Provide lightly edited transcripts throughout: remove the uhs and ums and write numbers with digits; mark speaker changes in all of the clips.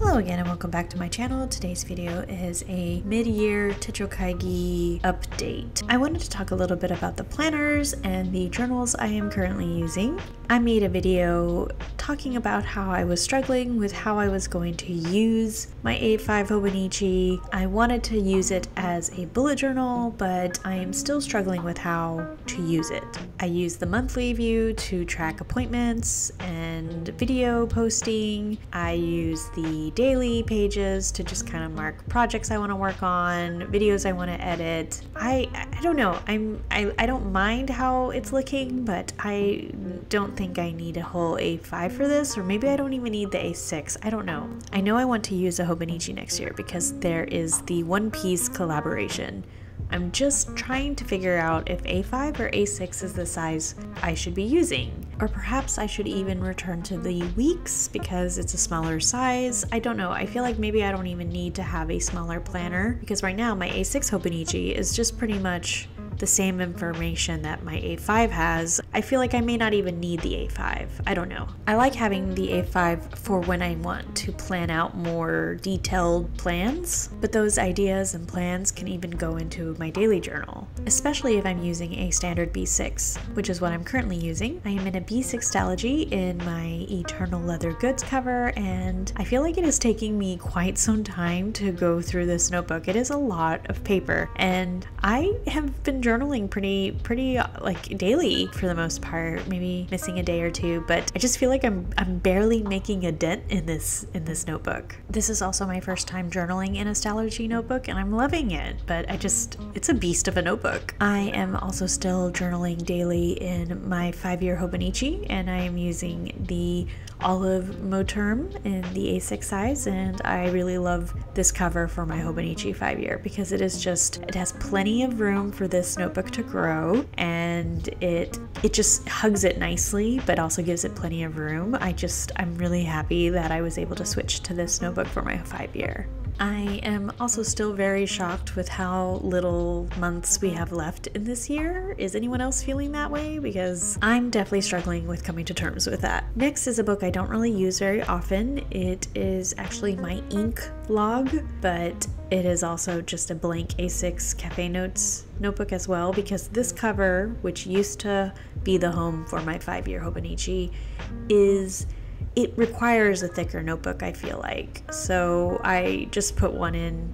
Speaker 1: Hello again and welcome back to my channel. Today's video is a mid-year Techo Kaigi update. I wanted to talk a little bit about the planners and the journals I am currently using. I made a video talking about how I was struggling with how I was going to use my A5 Hobonichi. I wanted to use it as a bullet journal, but I am still struggling with how to use it. I use the monthly view to track appointments and video posting. I use the daily pages to just kind of mark projects I want to work on, videos I want to edit. I don't know. I don't mind how it's looking, but I don't think I need a whole A5 for this, or maybe I don't even need the A6. I don't know. I know I want to use a Hobonichi next year because there is the One Piece collaboration. I'm just trying to figure out if A5 or A6 is the size I should be using. Or perhaps I should even return to the weeks because it's a smaller size. I don't know. I feel like maybe I don't even need to have a smaller planner because right now my A6 Hobonichi is just pretty much the same information that my A5 has. I feel like I may not even need the A5. I don't know. I like having the A5 for when I want to plan out more detailed plans, but those ideas and plans can even go into my daily journal, especially if I'm using a standard B6, which is what I'm currently using. I am in a B6 Stalogy in my Eternal Leather Goods cover, and I feel like it is taking me quite some time to go through this notebook. It is a lot of paper, and I have been journaling pretty like daily for the most part, maybe missing a day or two, but I just feel like I'm barely making a dent in this notebook. This is also my first time journaling in a Stalogy notebook, and I'm loving it, but it's a beast of a notebook. I am also still journaling daily in my 5-year Hobonichi, and I am using the Olive Moterm in the A6 size, and I really love this cover for my Hobonichi 5-year because it has plenty of room for this notebook to grow, and it just hugs it nicely but also gives it plenty of room. I'm really happy that I was able to switch to this notebook for my 5-year. I am also still very shocked with how little months we have left in this year. Is anyone else feeling that way? Because I'm definitely struggling with coming to terms with that. Next is a book I don't really use very often. It is actually my ink log, but it is also just a blank A6 Cafe Notes notebook as well, because this cover, which used to be the home for my 5-year Hobonichi, it requires a thicker notebook, I feel like. So I just put one in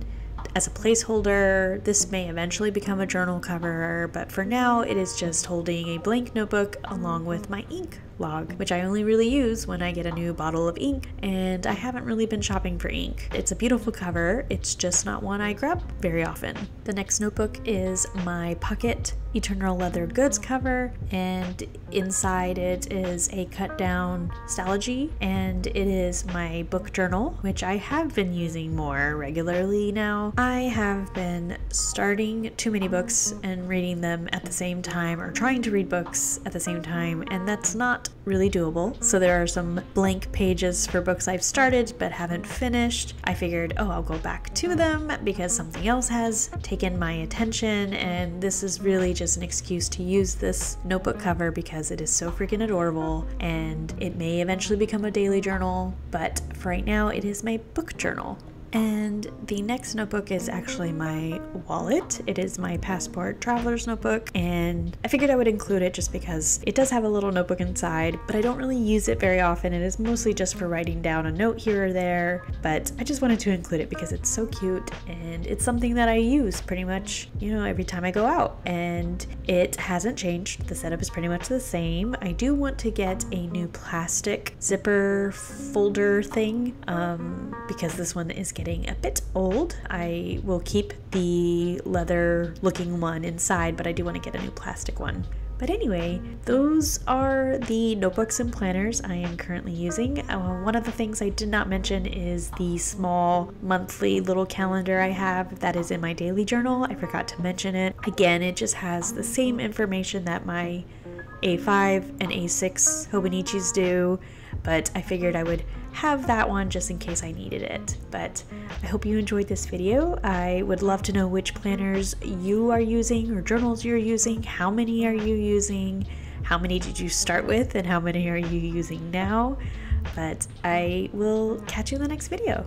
Speaker 1: as a placeholder. This may eventually become a journal cover, but for now it is just holding a blank notebook along with my ink log, which I only really use when I get a new bottle of ink, and I haven't really been shopping for ink. It's a beautiful cover, it's just not one I grab very often. The next notebook is my Pocket Eternal Leather Goods cover, and inside it is a cut down Stalogy, and it is my book journal, which I have been using more regularly now. I have been starting too many books and reading them at the same time, or trying to read books at the same time, and that's not really doable. So there are some blank pages for books I've started but haven't finished. I figured, I'll go back to them because something else has taken my attention, and this is really just an excuse to use this notebook cover because it is so freaking adorable, and it may eventually become a daily journal, but for right now it is my book journal. And the next notebook is actually my wallet. It is my Passport Traveler's notebook, and I figured I would include it just because it does have a little notebook inside, but I don't really use it very often. It is mostly just for writing down a note here or there, but I just wanted to include it because it's so cute, and it's something that I use pretty much, every time I go out, and it hasn't changed. The setup is pretty much the same. I do want to get a new plastic zipper folder thing because this one is getting a bit old. I will keep the leather looking one inside, but I do want to get a new plastic one. But anyway, those are the notebooks and planners I am currently using. One of the things I did not mention is the small monthly little calendar I have that is in my daily journal. I forgot to mention it. Again, it just has the same information that my A5 and A6 Hobonichis do, but I figured I would have that one just in case I needed it. But I hope you enjoyed this video. I would love to know which planners you are using or journals you're using. How many are you using? How many did you start with and how many are you using now? But I will catch you in the next video.